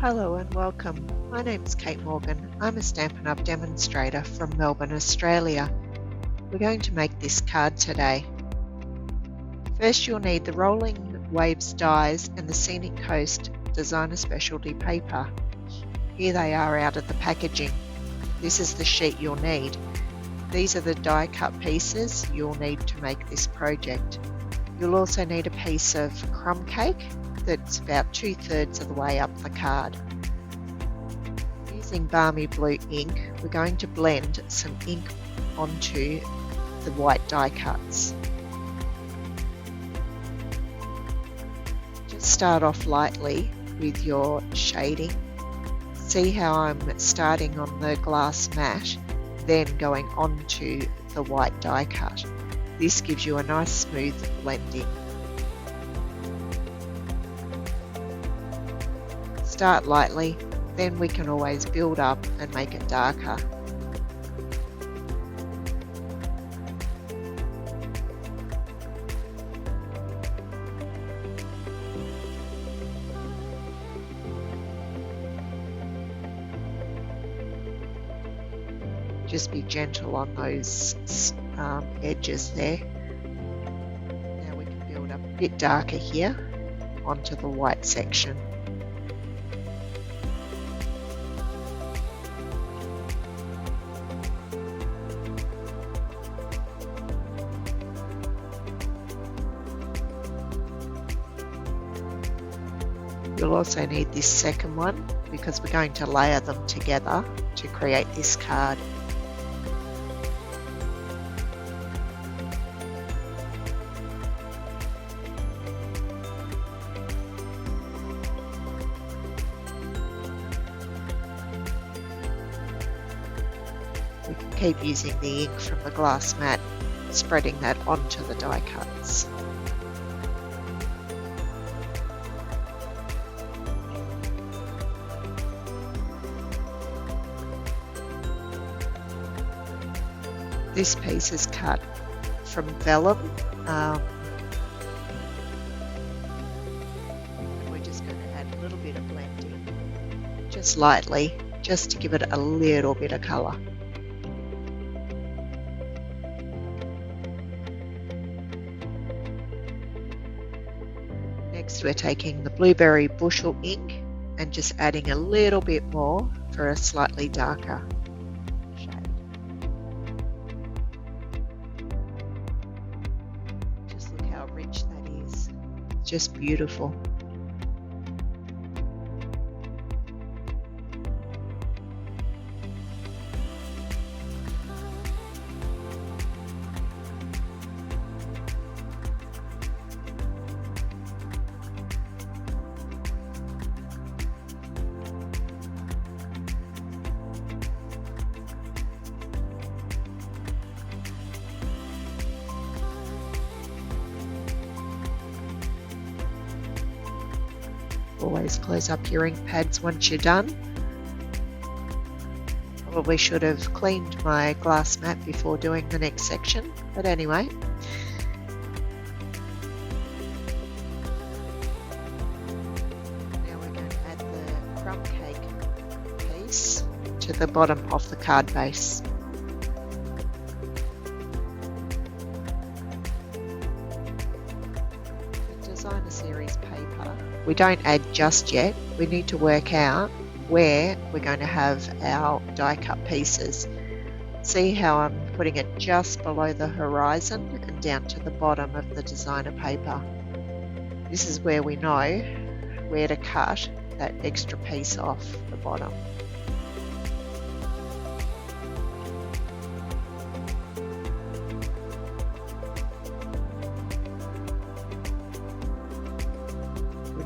Hello and welcome. My name's Kate Morgan. I'm a Stampin' Up! Demonstrator from Melbourne, Australia. We're going to make this card today. First you'll need the Rolling Waves dies and the Scenic Coast designer specialty paper. Here they are out of the packaging. This is the sheet you'll need. These are the die cut pieces you'll need to make this project. You'll also need a piece of crumb cake that's about 2/3 of the way up the card. Using Balmy blue ink, we're going to blend some ink onto the white die cuts. Just start off lightly with your shading. See how I'm starting on the glass mat, then going onto the white die cut. This gives you a nice smooth blending. Start lightly, then we can always build up and make it darker. Just be gentle on those edges there. Now we can build up a bit darker here onto the white section. You'll also need this second one because we're going to layer them together to create this card. We can keep using the ink from the glass mat, spreading that onto the die cuts. This piece is cut from vellum. We're just going to add a little bit of blending, just lightly, just to give it a little bit of colour. Next we're taking the blueberry Bushel ink and just adding a little bit more for a slightly darker shade. Just look how rich that is. It's just beautiful. Always close up your ink pads once you're done. Probably should have cleaned my glass mat before doing the next section, but anyway. Now we're going to add the crumb cake piece to the bottom of the card base. Designer series paper we don't add just yet. We need to work out where we're going to have our die cut pieces. See how I'm putting it just below the horizon and down to the bottom of the designer paper. This is where we know where to cut that extra piece off the bottom.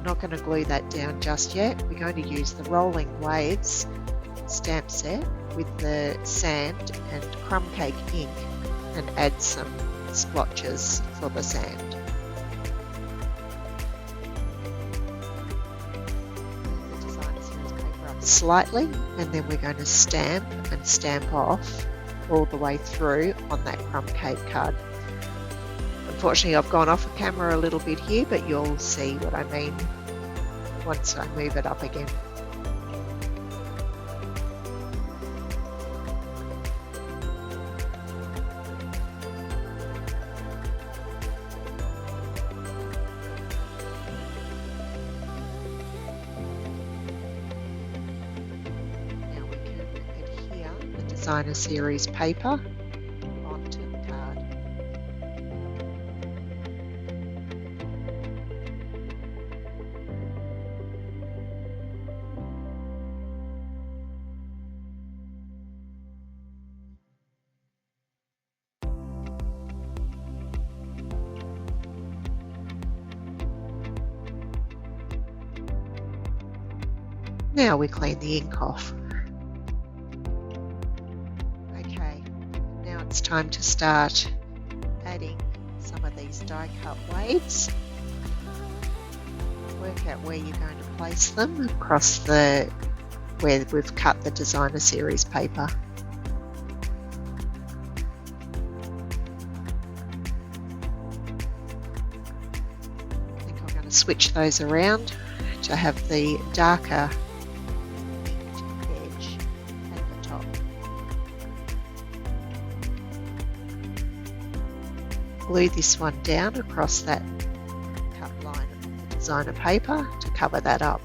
Not going to glue that down just yet. We're going to use the Rolling Waves stamp set with the sand and crumb cake ink and add some splotches for the sand. The designer series paper up slightly, and then we're going to stamp and stamp off all the way through on that crumb cake card. Unfortunately, I've gone off the camera a little bit here, but you'll see what I mean once I move it up again. designer series paper onto the card. Now we clean the ink off. Okay, now it's time to start adding some of these die cut waves. Work out where you're going to place them across where we've cut the designer series paper. I think I'm going to switch those around to have the darker edge at the top. Glue this one down across that cut line of the designer paper to cover that up.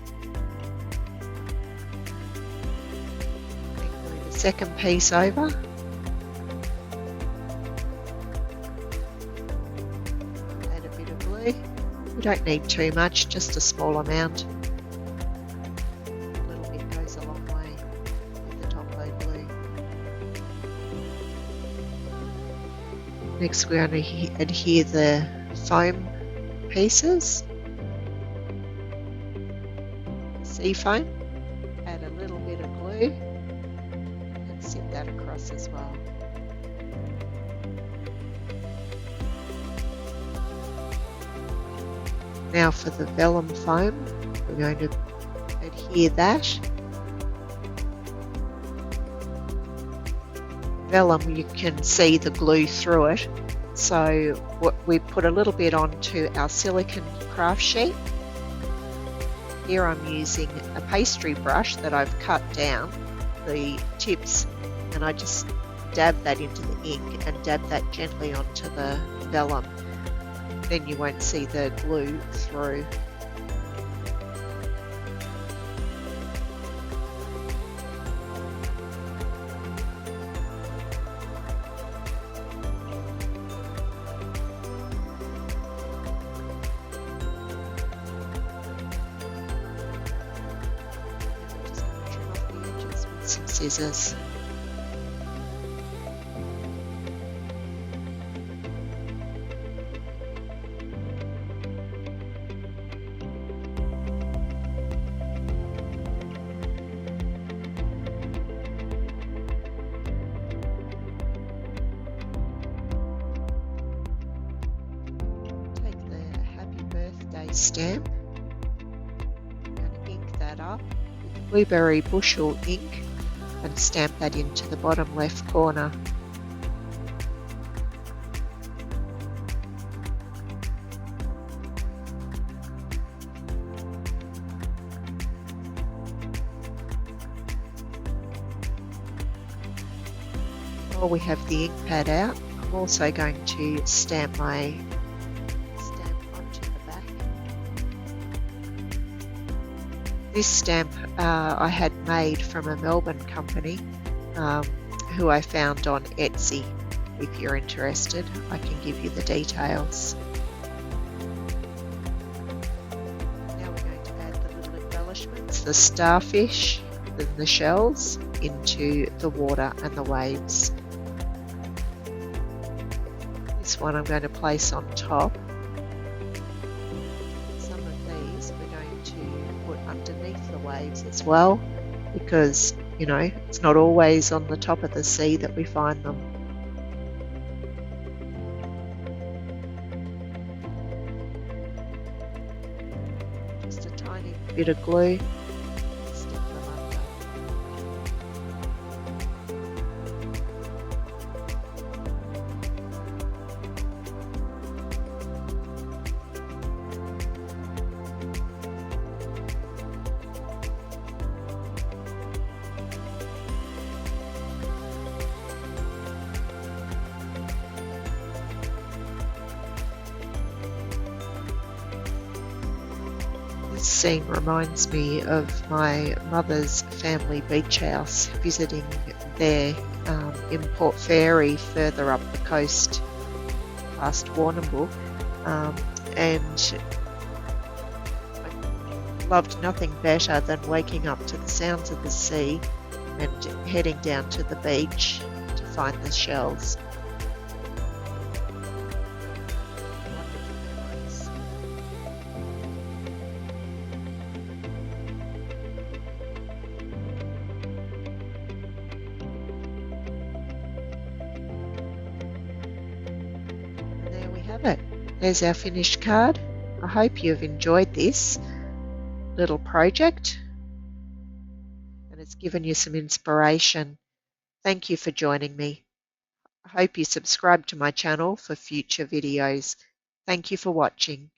Then glue the second piece over. Add a bit of glue. We don't need too much, just a small amount. A little bit goes a long way with the Tombo glue. Next we're going to adhere the foam pieces. Sea foam. Add a little bit of glue and sit that across as well. Now for the vellum foam, we're going to adhere that. Vellum, you can see the glue through it, so we put a little bit onto our silicone craft sheet. Here I'm using a pastry brush that I've cut down the tips, and I just dab that into the ink and dab that gently onto the vellum. Then you won't see the glue through. Just trim off the edges with some scissors. Stamp. I'm going to ink that up with Blueberry Bushel ink and stamp that into the bottom left corner. While we have the ink pad out, I'm also going to stamp my This stamp I had made from a Melbourne company who I found on Etsy. If you're interested, I can give you the details. Now we're going to add the little embellishments, the starfish, the shells, into the water and the waves. This one I'm going to place on top. Underneath the waves as well, because it's not always on the top of the sea that we find them. Just a tiny bit of glue, stick them under. scene reminds me of my mother's family beach house, visiting there in Port Fairy, further up the coast past Warrnambool, and I loved nothing better than waking up to the sounds of the sea and heading down to the beach to find the shells. It. There's our finished card. I hope you've enjoyed this little project and it's given you some inspiration. Thank you for joining me. I hope you subscribe to my channel for future videos. Thank you for watching.